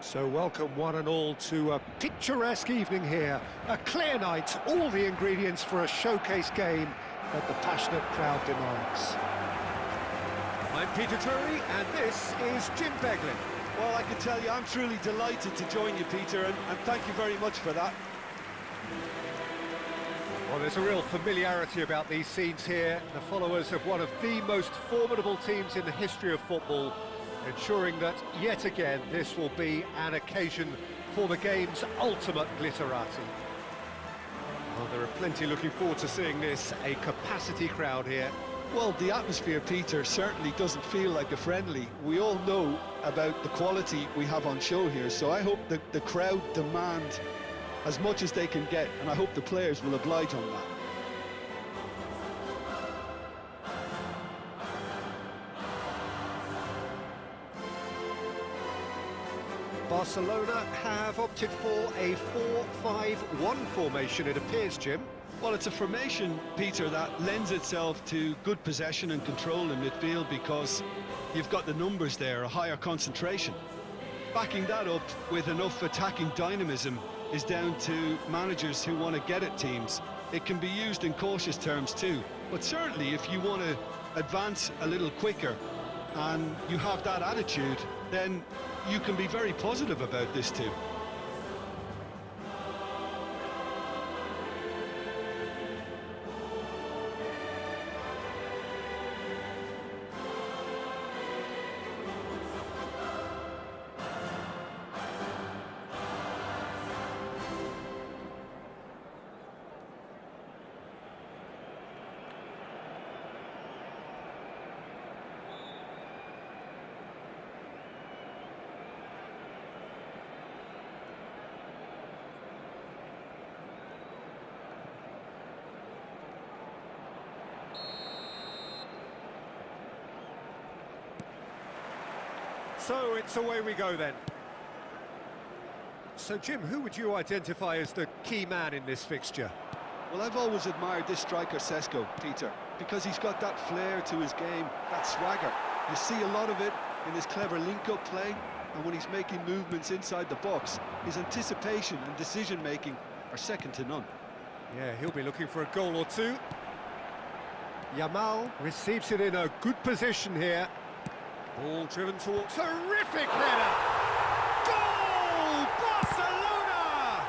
So welcome one and all to a picturesque evening here. A clear night, all the ingredients for a showcase game that the passionate crowd demands. I'm Peter Drury and this is Jim Beglin. Well, I can tell you I'm truly delighted to join you, Peter, and thank you very much for that. Well, there's a real familiarity about these scenes here. The followers of one of the most formidable teams in the history of football, ensuring that, yet again, this will be an occasion for the game's ultimate glitterati. Well, there are plenty looking forward to seeing this, a capacity crowd here. Well, the atmosphere, Peter, certainly doesn't feel like a friendly. We all know about the quality we have on show here, so I hope that the crowd demand as much as they can get, and I hope the players will oblige on that. Barcelona have opted for a 4-5-1 formation, it appears, Jim. Well, it's a formation, Peter, that lends itself to good possession and control in midfield because you've got the numbers there, a higher concentration. Backing that up with enough attacking dynamism is down to managers who want to get at teams. It can be used in cautious terms too, but certainly if you want to advance a little quicker and you have that attitude, then you can be very positive about this too. So it's away we go then. So Jim, who would you identify as the key man in this fixture? Well, I've always admired this striker, Sesko, Peter, because he's got that flair to his game, that swagger. You see a lot of it in his clever link-up play, and when he's making movements inside the box, his anticipation and decision-making are second to none. Yeah, he'll be looking for a goal or two. Yamal receives it in a good position here. Ball driven towards... Terrific header! Goal! Barcelona!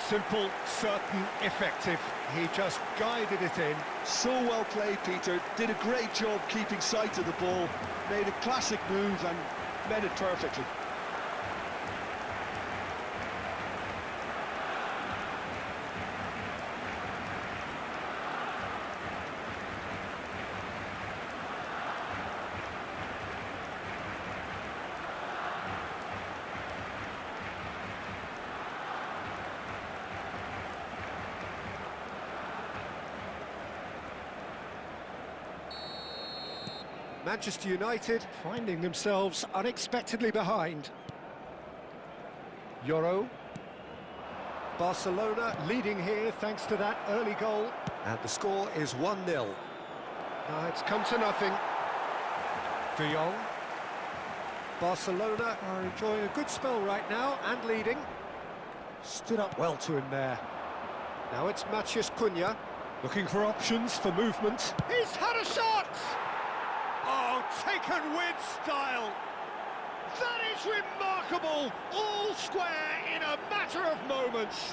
Simple, certain, effective. He just guided it in. So well played, Peter. Did a great job keeping sight of the ball. Made a classic move and met it perfectly. Manchester United finding themselves unexpectedly behind. Euro. Barcelona leading here thanks to that early goal. And the score is 1-0. Now it's come to nothing. De Jong. Barcelona are enjoying a good spell right now and leading. Stood up well to him there. Now it's Matheus Cunha looking for options for movement. He's had a shot! Oh, taken with style. That is remarkable. All square in a matter of moments.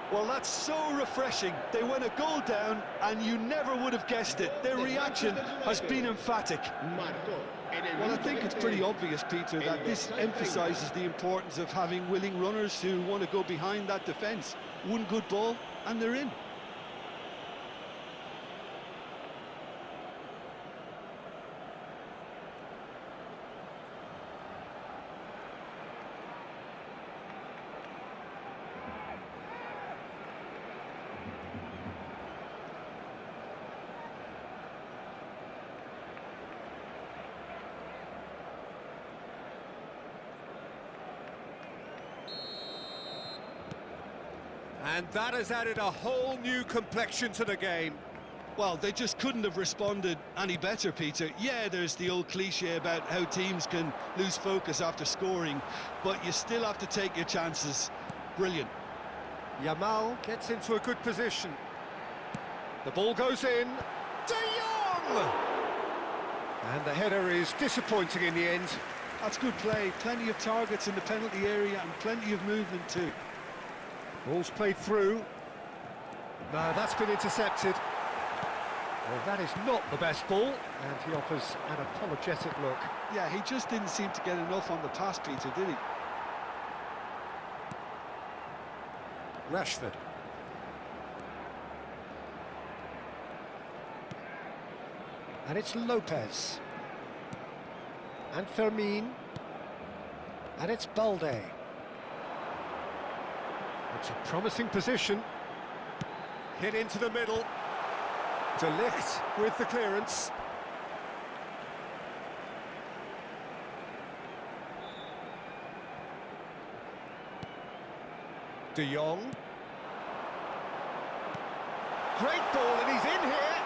Well, that's so refreshing. They went a goal down and you never would have guessed it. Their reaction has been emphatic. Well, I think it's pretty obvious, Peter, that this emphasises the importance of having willing runners who want to go behind that defence. One good ball and they're in. And that has added a whole new complexion to the game. Well, they just couldn't have responded any better, Peter. Yeah, there's the old cliche about how teams can lose focus after scoring, but you still have to take your chances. Brilliant. Yamal gets into a good position. The ball goes in. De Jong! And the header is disappointing in the end. That's good play. Plenty of targets in the penalty area and plenty of movement too. Ball's played through. No, that's been intercepted. Well, that is not the best ball, and he offers an apologetic look. Yeah, he just didn't seem to get enough on the pass, Peter, did he? Rashford. And it's Lopez. And Fermin. And it's Balde. It's a promising position. Hit into the middle. De Ligt with the clearance. De Jong. Great ball, and he's in here.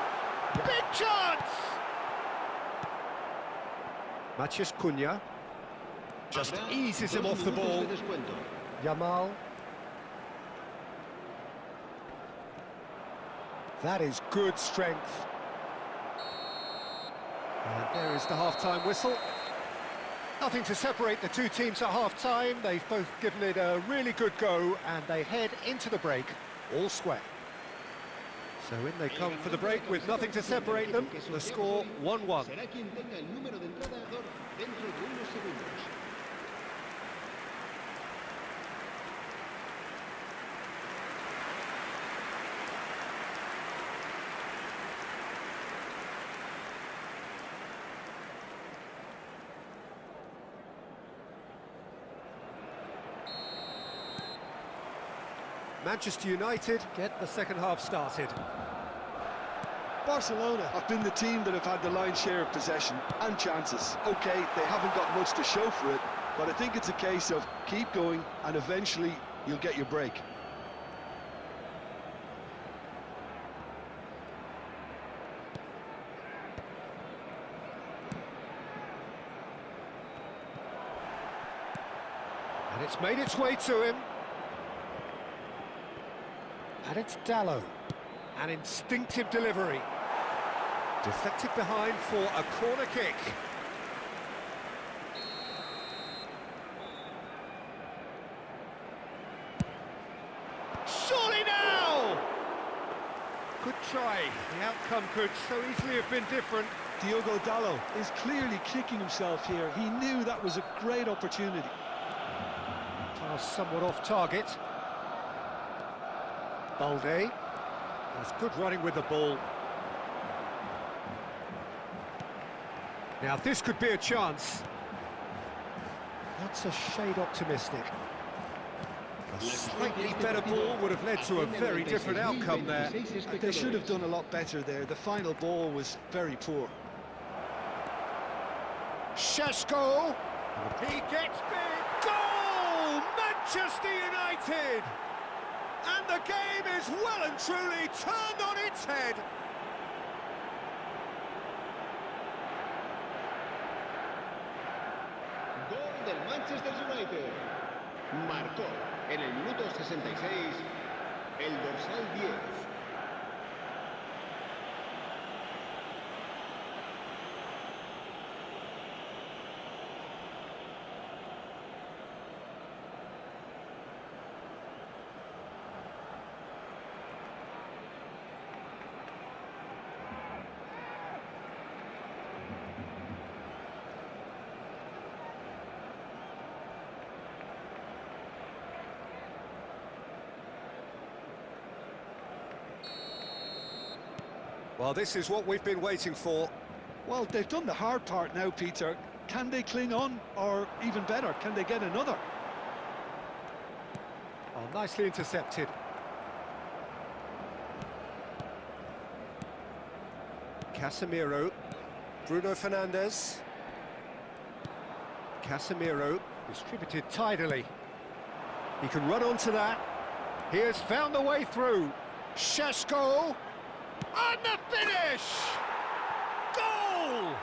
Big chance! Matías Cunha just eases him off the ball. Yamal. That is good strength. And there is the half-time whistle. Nothing to separate the two teams at half-time. They've both given it a really good go, and they head into the break all square. So in they come for the break with nothing to separate them. The score 1-1. Manchester United get the second half started. Barcelona have been the team that have had the lion's share of possession and chances. OK, they haven't got much to show for it, but I think it's a case of keep going and eventually you'll get your break. And it's made its way to him. And it's Dalot. An instinctive delivery. Deflected behind for a corner kick. Surely now! Good try. The outcome could so easily have been different. Diogo Dalot is clearly kicking himself here. He knew that was a great opportunity. Pass somewhat off target. Balde. That's good running with the ball. Now this could be a chance. That's a shade optimistic. A slightly better ball would have led to a very different outcome there. They should have done a lot better there. The final ball was very poor. Šeško. He gets big. Goal! Manchester United! And the game is well and truly turned on its head. Gol del Manchester United. Marcó en el minuto 66 el dorsal 10. Well, this is what we've been waiting for. Well, they've done the hard part now, Peter. Can they cling on, or even better, can they get another? Oh, nicely intercepted. Casemiro. Bruno Fernandes. Casemiro distributed tidily. He can run onto that. He has found the way through. Šeško. And the finish! Goal!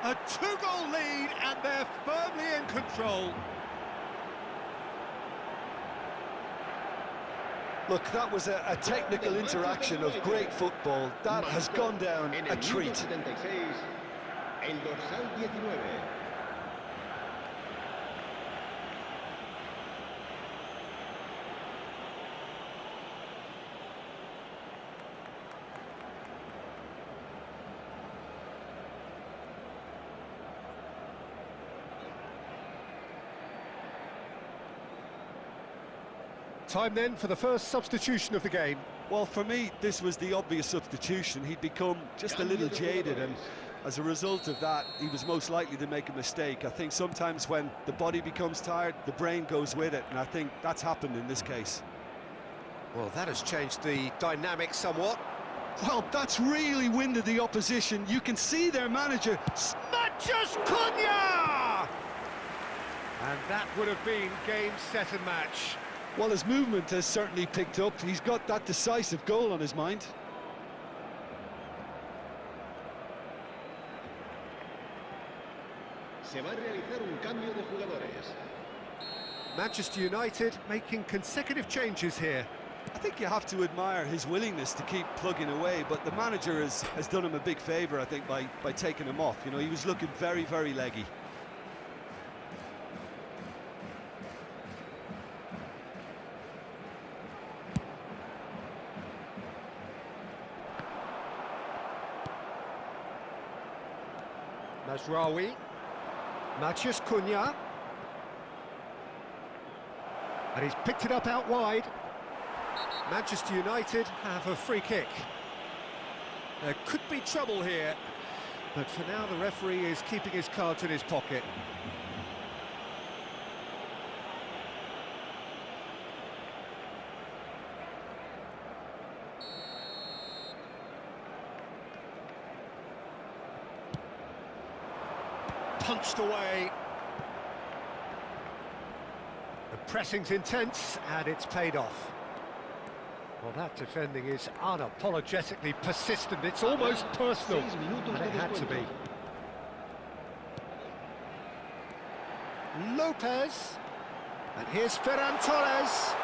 A two-goal lead, and they're firmly in control. Look, that was a technical interaction of great football. That has gone down a treat. 76, el dorsal 19. Time then for the first substitution of the game. Well, for me, this was the obvious substitution. He'd become just a little jaded, and as a result of that, he was most likely to make a mistake. I think sometimes when the body becomes tired, the brain goes with it, and I think that's happened in this case. Well, that has changed the dynamic somewhat. Well, that's really winded the opposition. You can see their manager... Matches Cunha! And that would have been game, set and match. Well, his movement has certainly picked up. He's got that decisive goal on his mind. Se va a realizar un cambio de jugadores. Manchester United making consecutive changes here. I think you have to admire his willingness to keep plugging away, but the manager has done him a big favour, I think, by taking him off. You know, he was looking very, very leggy. Mazraoui, Mathias Cunha, and he's picked it up out wide. Manchester United have a free kick. There could be trouble here, but for now the referee is keeping his cards in his pocket. Punched away. The pressing's intense, and it's paid off. Well, that defending is unapologetically persistent. It's almost personal, and it had to be. Lopez, and here's Ferran Torres.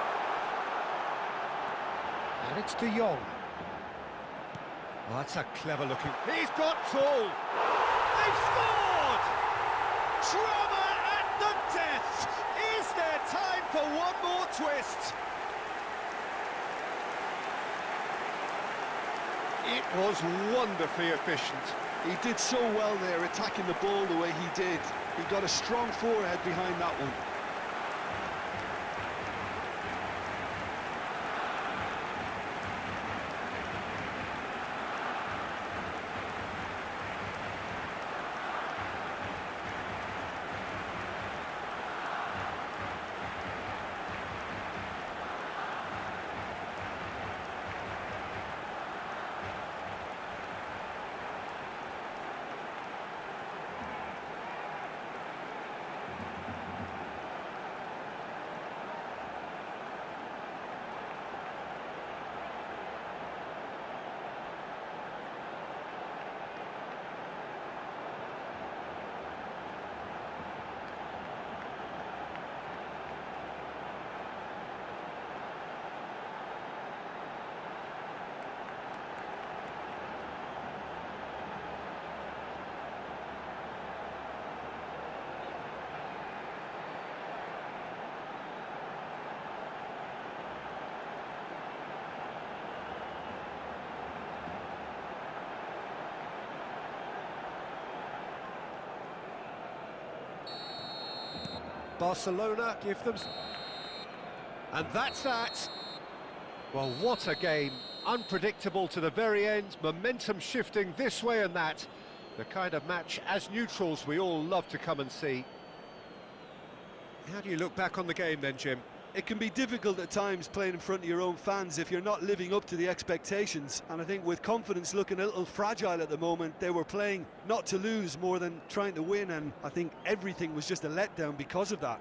And it's De Jong. Oh, that's a clever looking... He's got tall! They've scored! Drama at the death! Is there time for one more twist? It was wonderfully efficient. He did so well there, attacking the ball the way he did. He got a strong forehead behind that one. Barcelona give them... And that's that. Well, what a game. Unpredictable to the very end, momentum shifting this way and that. The kind of match, as neutrals, we all love to come and see. How do you look back on the game then, Jim? It can be difficult at times playing in front of your own fans if you're not living up to the expectations, and I think with confidence looking a little fragile at the moment, they were playing not to lose more than trying to win, and I think everything was just a letdown because of that.